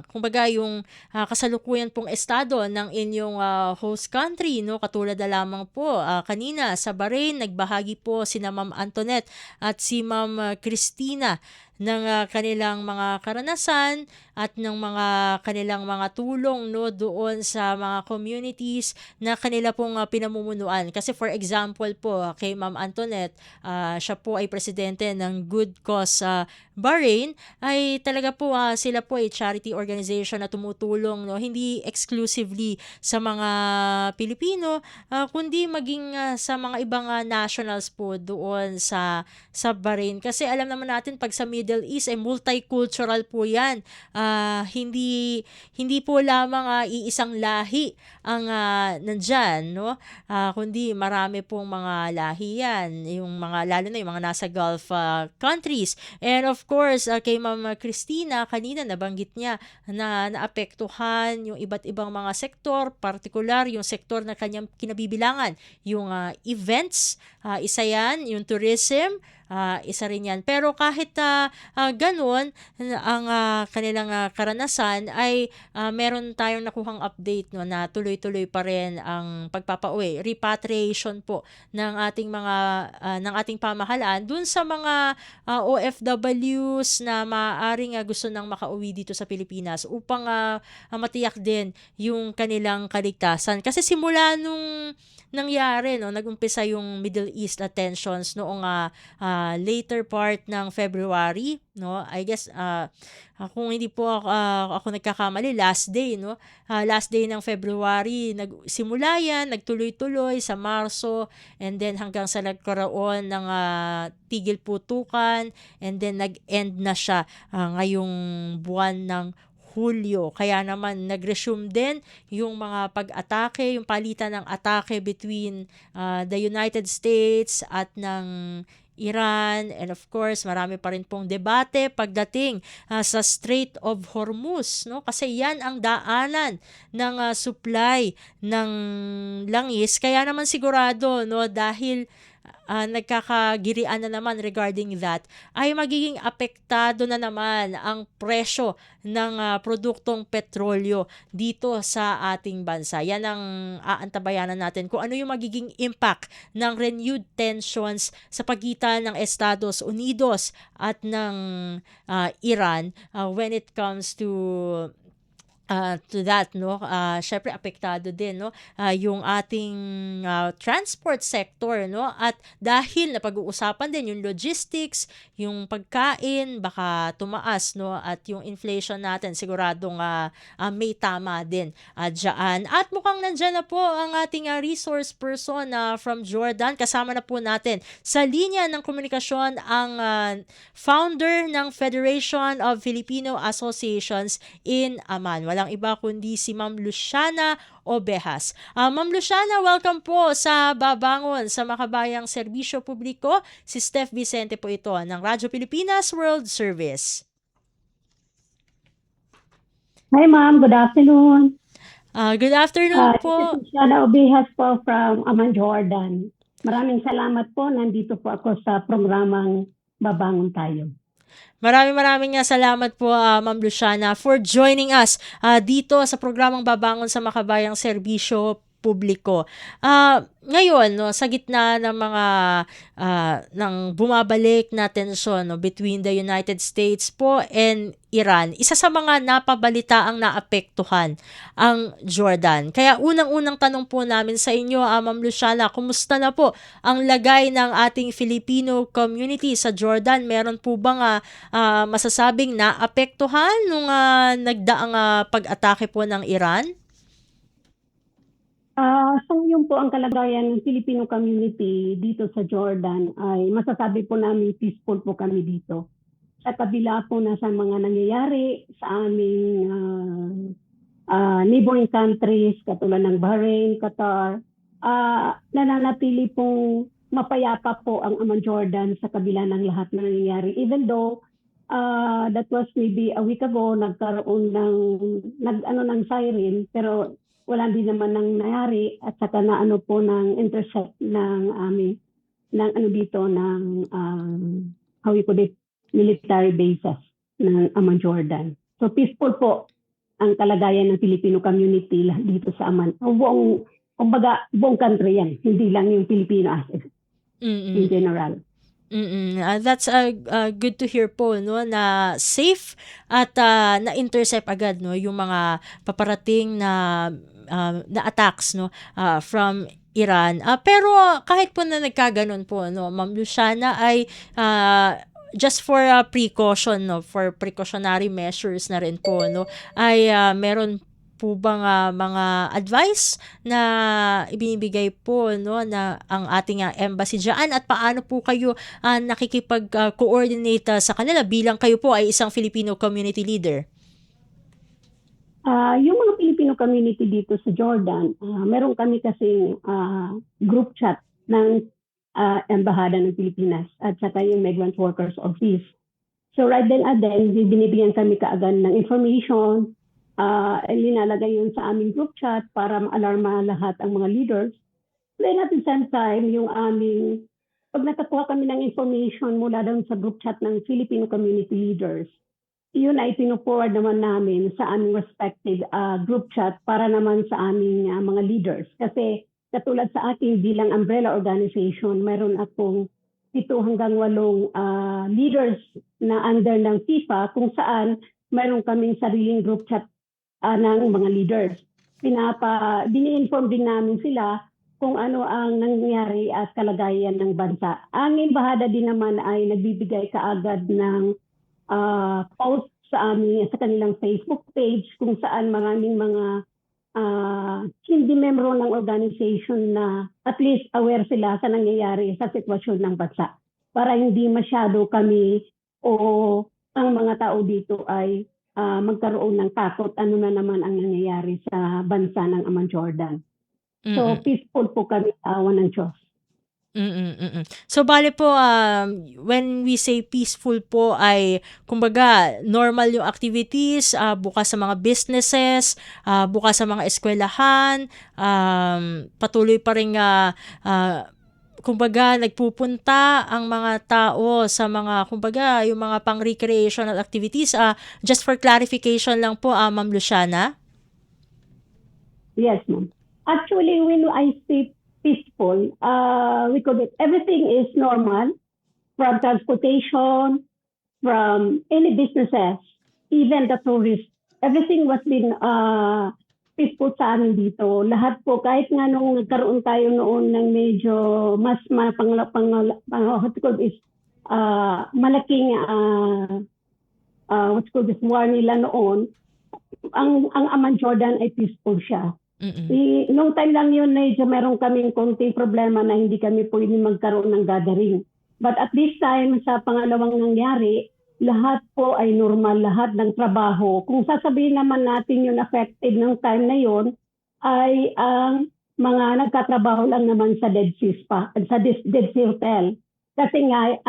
kumbaga yung kasalukuyan pong estado ng inyong host country, katulad na lamang po kanina sa Bahrain, nagbahagi po si Ma'am Antoinette at si Ma'am Christina ng kanilang mga karanasan at ng mga kanilang mga tulong, no, doon sa mga communities na kanila pong pinamumunuan. Kasi for example po, kay Ma'am Antoinette, siya po ay presidente ng Good Cause Bahrain, ay talaga po sila po ay charity organization na tumutulong, no, hindi exclusively sa mga Pilipino, kundi maging sa mga ibang nationals po doon sa Bahrain. Kasi alam naman natin pag sa Middle East ay multicultural po 'yan. Hindi po lamang iisang lahi ang nandyan, no? Kundi marami pong mga lahi 'yan, yung mga lalo na yung mga nasa Gulf countries. And of course, kay Ma'am Christina kanina nabanggit niya na naapektuhan yung iba't ibang mga sektor, partikular yung sektor na kanyang kinabibilangan, yung events, isa yan, yung tourism, isa rin yan. Pero kahit ganun, ang kanilang karanasan ay meron tayong nakuhang update, no, na tuloy-tuloy pa rin ang pagpapauwi, repatriation po ng ating pamahalaan dun sa mga OFWs na maaaring gusto nang makauwi dito sa Pilipinas upang matiyak din yung kanilang kaligtasan. Kasi simula nung nangyari, no, nag-umpisa yung Middle East tensions noong later part ng February, no, I guess kung hindi po ako nagkakamali, last day, no, last day ng February nagsimula yan, nagtuloy-tuloy sa Marso, and then hanggang sa nagkaroon ng tigil putukan, and then nag-end na siya ngayong buwan ng Hulyo. Kaya naman nag-resume din yung mga pag-atake, yung palitan ng atake between the United States at ng Iran, and of course marami pa rin pong debate pagdating sa Strait of Hormuz, no, kasi yan ang daanan ng supply ng langis. Kaya naman sigurado, no, dahil nagkakagirian na naman regarding that, ay magiging apektado na naman ang presyo ng produktong petrolyo dito sa ating bansa. Yan ang aantabayanan natin kung ano yung magiging impact ng renewed tensions sa pagitan ng Estados Unidos at ng Iran when it comes to that, no. Syempre apektado din, no, yung ating transport sector, no, at dahil napag-uusapan din yung logistics, yung pagkain baka tumaas, no, at yung inflation natin siguradong may tama din diyan. At mukhang nandiyan na po ang ating resource person from Jordan. Kasama na po natin sa linya ng komunikasyon ang founder ng Federation of Filipino Associations in Amman. Walang iba kundi si Ma'am Luciana Ovejas. Ma'am Luciana, welcome po sa Babangon sa Makabayang Serbisyo Publiko. Si Steph Vicente po ito ng Radyo Pilipinas World Service. Hi ma'am, good afternoon. Good afternoon po. This is Luciana Ovejas po from Amman, Jordan. Maraming salamat po. Nandito po ako sa programang Babangon Tayo. Maraming salamat po, Ma'am Luciana, for joining us dito sa programang Babangon sa Makabayang Serbisyo Publiko. Ngayon, no, sa gitna ng mga ng bumabalik na tensyon, no, between the United States po and Iran, isa sa mga napabalitaang naapektuhan ang Jordan. Kaya unang-unang tanong po namin sa inyo, Ma'am Luciana, kumusta na po ang lagay ng ating Filipino community sa Jordan? Meron po bang masasabing naapektuhan nung nagdaang pag-atake po ng Iran? So yun po ang kalagayan ng Filipino community dito sa Jordan ay masasabi po namin peaceful po kami dito. Sa kabila po na sa mga nangyayari sa aming neighboring countries katulad ng Bahrain, Qatar, nananatili pong mapayapa po ang Amman Jordan sa kabila ng lahat na nangyayari. Even though that was maybe a week ago, nagkaroon ng siren, pero wala din naman nang nangyari, at saka na po ng intercept ng how we call it, military bases ng Amman Jordan. So peaceful po ang kalagayan ng Filipino community dito sa Amman. Buong country yan, hindi lang yung Filipino in general. That's good to hear po, no, na safe at na-intercept agad, no, yung mga paparating na attacks, no, from Iran. Pero kahit po na nagkaganon po, no, Ma'am Luciana, ay just for precaution, no, for precautionary measures na rin po, no, ay meron po bang mga advice na ibinibigay po, no, na ang ating embassy diyan, at paano po kayo nakikipag-coordinate sa kanila bilang kayo po ay isang Filipino community leader? Yung mga Filipino community dito sa Jordan, meron kami kasing group chat ng Embahada ng Pilipinas at saka yung Migrant Workers Office. So right then and then, binibigyan kami kaagad ng information, linalagay yun sa aming group chat para ma-alarma lahat ang mga leaders. Then at the same time, pag nakakuha kami ng information mula doon sa group chat ng Filipino community leaders, yun ay pinuforward naman namin sa aming respective group chat para naman sa aming mga leaders. Kasi katulad sa aking bilang umbrella organization, meron akong 7 hanggang 8 leaders na under ng FIFA kung saan meron kaming sariling group chat ng mga leaders. Dini-inform din namin sila kung ano ang nangyayari at kalagayan ng bansa. Ang embahada din naman ay nagbibigay kaagad ng post sa kanilang Facebook page kung saan maraming mga hindi membro ng organization na at least aware sila sa nangyayari sa sitwasyon ng bansa para hindi masyado kami o ang mga tao dito ay magkaroon ng takot ano na naman ang nangyayari sa bansa ng Amman Jordan. So peaceful po kami sa awa ng Diyos. So bale po, when we say peaceful po ay kumbaga normal yung activities, bukas sa mga businesses, bukas sa mga eskwelahan, patuloy pa rin kumbaga nagpupunta ang mga tao sa mga kumbaga yung mga pang-recreational activities. Just for clarification lang po, Ma'am Luciana. Yes, ma'am. Actually, when I say peaceful, everything is normal, from transportation, from any businesses, even the tourists. Everything was been peaceful sa amin dito. Lahat po, kahit nga nung nagkaroon tayo noon ng medyo mas malaking war nila noon, ang Amman Jordan ay peaceful siya. Nung time lang yun, medyo meron kaming konting problema na hindi kami pwede magkaroon ng gathering. But at this time, sa pangalawang nangyari, lahat po ay normal, lahat ng trabaho. Kung sasabihin naman natin yung affected ng time na yun, ay ang mga nagkatrabaho lang naman sa Dead Sea Hotel. Kasi nga,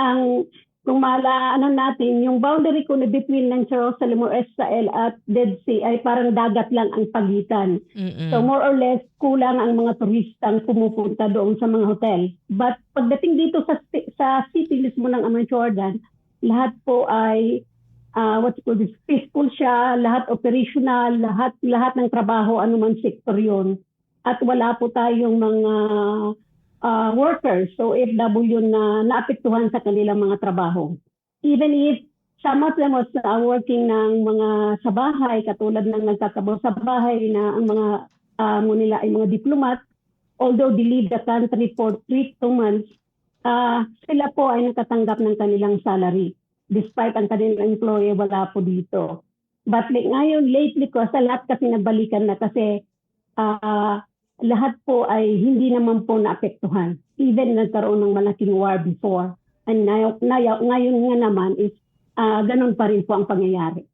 kung natin, yung boundary ko na between ng Jerusalem or Israel at Dead Sea ay parang dagat lang ang pagitan. So more or less, kulang ang mga turistang pumupunta doon sa mga hotel. But pagdating dito sa city mismo ng Amman Jordan, lahat po ay peaceful siya, lahat operational, lahat ng trabaho, anuman sektor yun. At wala po tayong mga workers, so OFW na naapektuhan sa kanilang mga trabaho. Even if some of them was working ng mga sa bahay, katulad ng nagtatrabaho sa bahay na ang mga nila ay mga diplomat, although they leave the country for 2 months, sila po ay nakatanggap ng kanilang salary. Despite ang kanilang employee, wala po dito. But ngayon, lately ko, sa lahat kasi nagbalikan na kasi lahat po ay hindi naman po naapektuhan. Even nagkaroon ng malaking war before. And ngayon nga naman is ganun pa rin po ang pangyayari.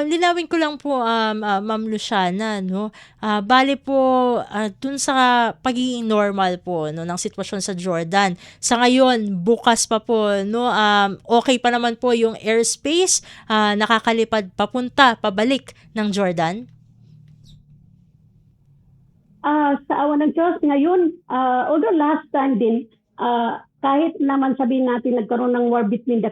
Linawin ko lang po, Ma'am Luciana, no? Bale po, dun sa pagiging normal po, no, ng sitwasyon sa Jordan. Sa ngayon, bukas pa po, no? Okay pa naman po yung airspace, nakakalipad papunta, pabalik ng Jordan? Sa awa ng Diyos, ngayon, although last time din, kahit naman sabihin natin nagkaroon ng war between the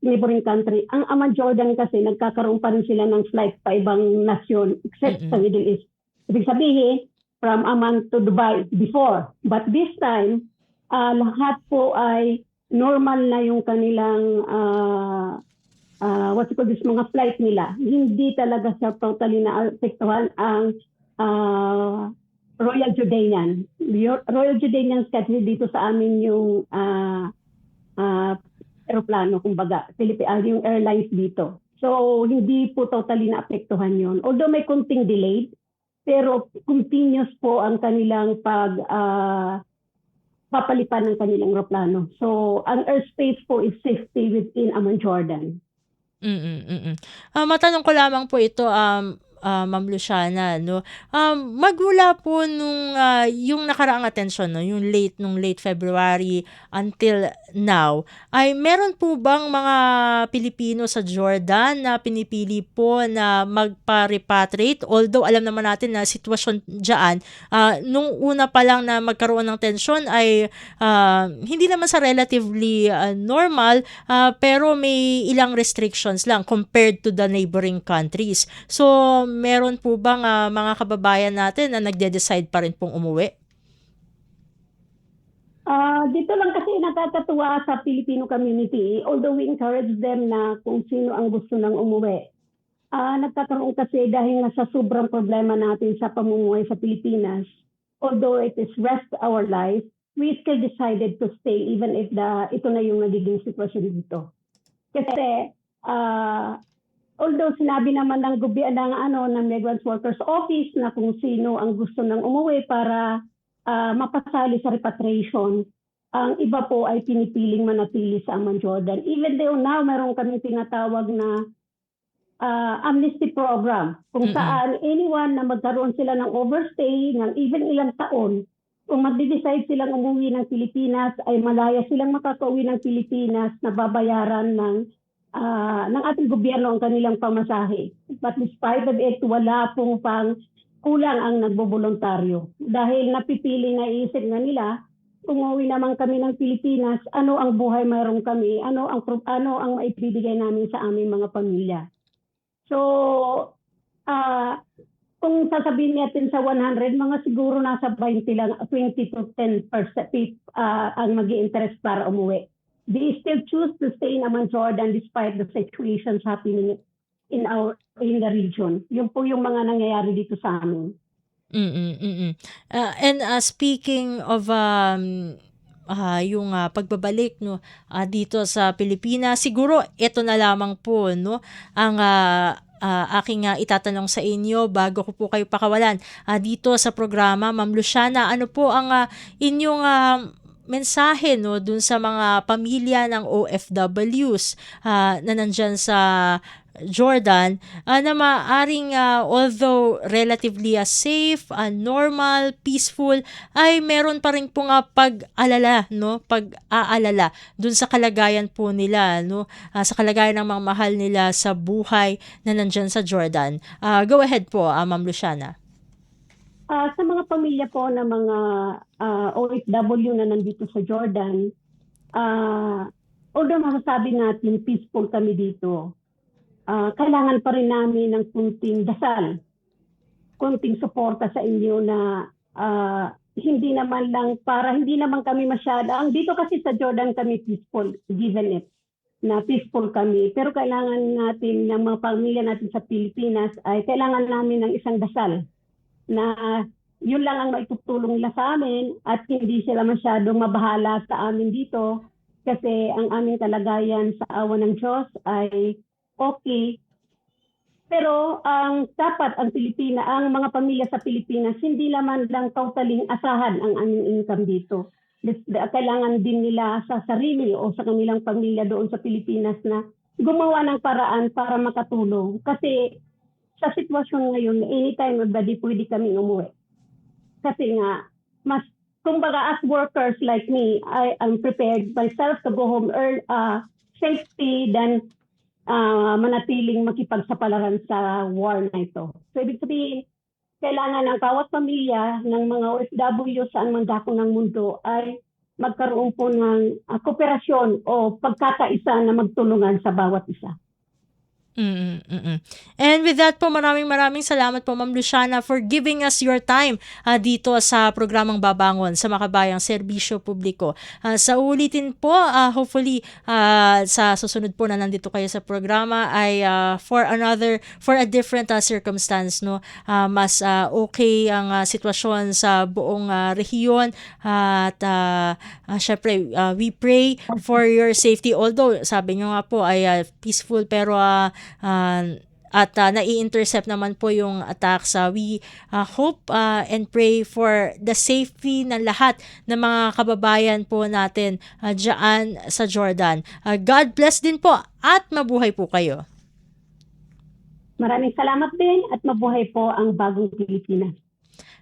neighboring country, ang Amman Jordan kasi nagkakaroon pa rin sila ng flight pa ibang nasyon except sa Middle East. Ibig sabihin, from Amman to Dubai before. But this time, lahat po ay normal na yung kanilang mga flight nila. Hindi talaga sa totally naapektuhan ang Royal Jordanian. Royal Jordanian kasi dito sa amin yung aeroplano, kumbaga, yung airlines dito. So, hindi po totally naapektuhan yun. Although may kunting delayed, pero continuous po ang kanilang papalipan ng kanilang aeroplano. So, ang airspace po is safety within Amman, Jordan. Matanong ko lamang po ito, Ma'am Luciana, no? Magmula po nung yung nakaraang atensyon, no, yung late February until now, ay meron po bang mga Pilipino sa Jordan na pinipili po na magpa-repatriate? Although alam naman natin na sitwasyon diyan, nung una pa lang na magkaroon ng tensyon ay hindi naman sa relatively normal, pero may ilang restrictions lang compared to the neighboring countries. So, meron po bang mga kababayan natin na nagde-decide pa rin pong umuwi? Dito lang kasi nakakatuwa sa Filipino community, although we encourage them na kung sino ang gusto nang umuwi. Nagkakaroon kasi dahil nga sa sobrang problema natin sa pamumuhay sa Pilipinas, although it is rest our life, we still decided to stay even if ito na yung nagiging sitwasyon dito. Kasi although sinabi naman ng gobyerno ng Migrant Workers Office na kung sino ang gusto nang umuwi para mapasali sa repatriation, ang iba po ay pinipiling manatili sa Amman, Jordan. Even though now meron kaming tinatawag na amnesty program kung saan anyone na magkaroon sila ng overstay ng even ilang taon, kung magde-decide silang umuwi ng Pilipinas ay malaya silang makakauwi ng Pilipinas na babayaran ng ating gobyerno ang kanilang pamasahe. But despite of it, wala pong kulang ang nagbobolontaryo. Dahil napipili na iisip nga nila, kung uwi naman kami ng Pilipinas, ano ang buhay mayroon kami, ano ang maibibigay namin sa aming mga pamilya. So, kung sasabihin natin sa 100, mga siguro nasa 20 lang, 20 to 10% ang mag-i-interest para umuwi. They still choose to stay in Amman, Jordan despite the situations happening in the region. Yun po yung mga nangyayari dito sa amin. And speaking of yung pagbabalik, no, dito sa Pilipinas, siguro ito na lamang po, no, ang aking itatanong sa inyo bago ko po kayo pakawalan dito sa programa. Ma'am Luciana, ano po ang inyong mensahe, no, dun sa mga pamilya ng OFWs na nandyan sa Jordan, na maaring although relatively safe, normal, peaceful, ay meron pa rin po pag-aalala, no, pag-aalala dun sa kalagayan po nila, no, sa kalagayan ng mga mahal nila sa buhay na nandyan sa Jordan. Go ahead po, Ma'am Luciana. Sa mga pamilya po na mga OFW na nandito sa Jordan, although masasabi natin peaceful kami dito, kailangan pa rin namin ng kunting dasal, kunting suporta sa inyo na hindi naman kami masyado. Dito kasi sa Jordan kami peaceful, given it, na peaceful kami. Pero kailangan natin, ng mga pamilya natin sa Pilipinas, ay kailangan namin ng isang dasal na yun lang ang maitutulong nila sa amin at hindi sila masyadong mabahala sa amin dito kasi ang aming kalagayan sa awa ng Diyos ay okay. Pero dapat ang mga pamilya sa Pilipinas, hindi naman lang totaling asahan ang aming income dito. Kailangan din nila sa sarili o sa kanilang pamilya doon sa Pilipinas na gumawa ng paraan para makatulong. Kasi sa sitwasyon ngayon, anytime of the day, pwede kami umuwi. Kasi nga, kumbaga as workers like me, I am prepared myself to go home safety than manatiling makipagsapalaran sa war na ito. So, ibig sabihin, kailangan ng bawat pamilya ng mga OFW saan man dako ng mundo ay magkaroon po ng kooperasyon o pagkakaisa na magtulungan sa bawat isa. And with that po, maraming salamat po Ma'am Luciana for giving us your time dito sa programang Babangon sa Makabayang Serbisyo Publiko. Sa ulitin po, hopefully sa susunod po na nandito kayo sa programa ay for a different circumstance, no. Mas okay ang sitwasyon sa buong rehiyon at syempre we pray for your safety, although sabi nyo nga po ay peaceful pero at nai-intercept naman po yung attacks. We hope and pray for the safety ng lahat ng mga kababayan po natin dyan sa Jordan. God bless din po at mabuhay po kayo. Maraming salamat din at mabuhay po ang bagong Pilipinas.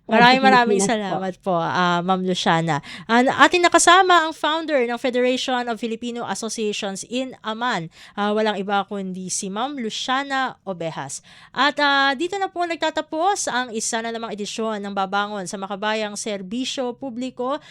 Maraming salamat po, Ma'am Luciana. Ating nakasama ang founder ng Federation of Filipino Associations in Amman. Walang iba kundi si Ma'am Luciana Ovejas. At dito na po nagtatapos ang isa na namang edisyon ng Babangon sa Makabayang Serbisyo Publiko.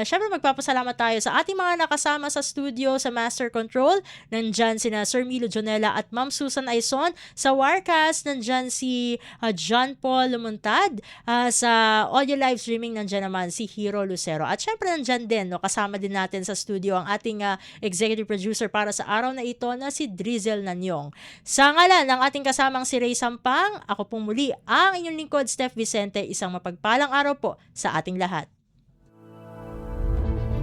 Syempre magpapasalamat tayo sa ating mga nakasama sa studio sa Master Control. Nandyan sina Sir Milo Jonella at Ma'am Susan Aison. Sa Warcast, nandyan si John Paul Lumuntad. Sa audio live streaming, nandyan naman si Hero Lucero. At syempre nandyan din, no, kasama din natin sa studio ang ating executive producer para sa araw na ito na si Drizzle Nanyong. Sa ngalan ng ating kasamang si Ray Sampang, ako pong muli ang inyong lingkod, Steph Vicente. Isang mapagpalang araw po sa ating lahat.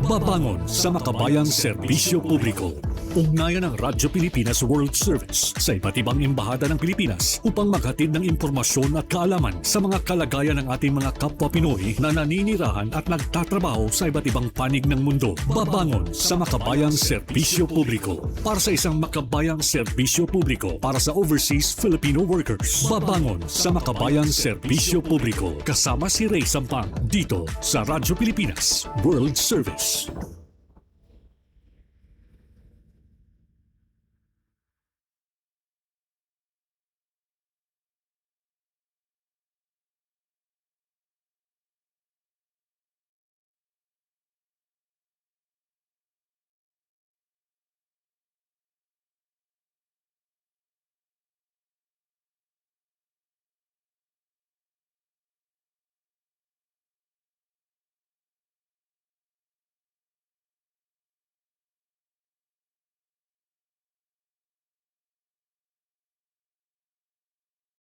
Babangon sa Makabayang Serbisyo Publiko. Ugnayan ng Radyo Pilipinas World Service sa iba't ibang embahada ng Pilipinas upang maghatid ng impormasyon at kaalaman sa mga kalagayan ng ating mga kapwa Pinoy na naninirahan at nagtatrabaho sa iba't ibang panig ng mundo. Babangon sa Makabayang Serbisyo Publiko para sa isang makabayang serbisyo publiko para sa overseas Filipino workers. Babangon sa Makabayang Serbisyo Publiko kasama si Ray Sampang dito sa Radyo Pilipinas World Service.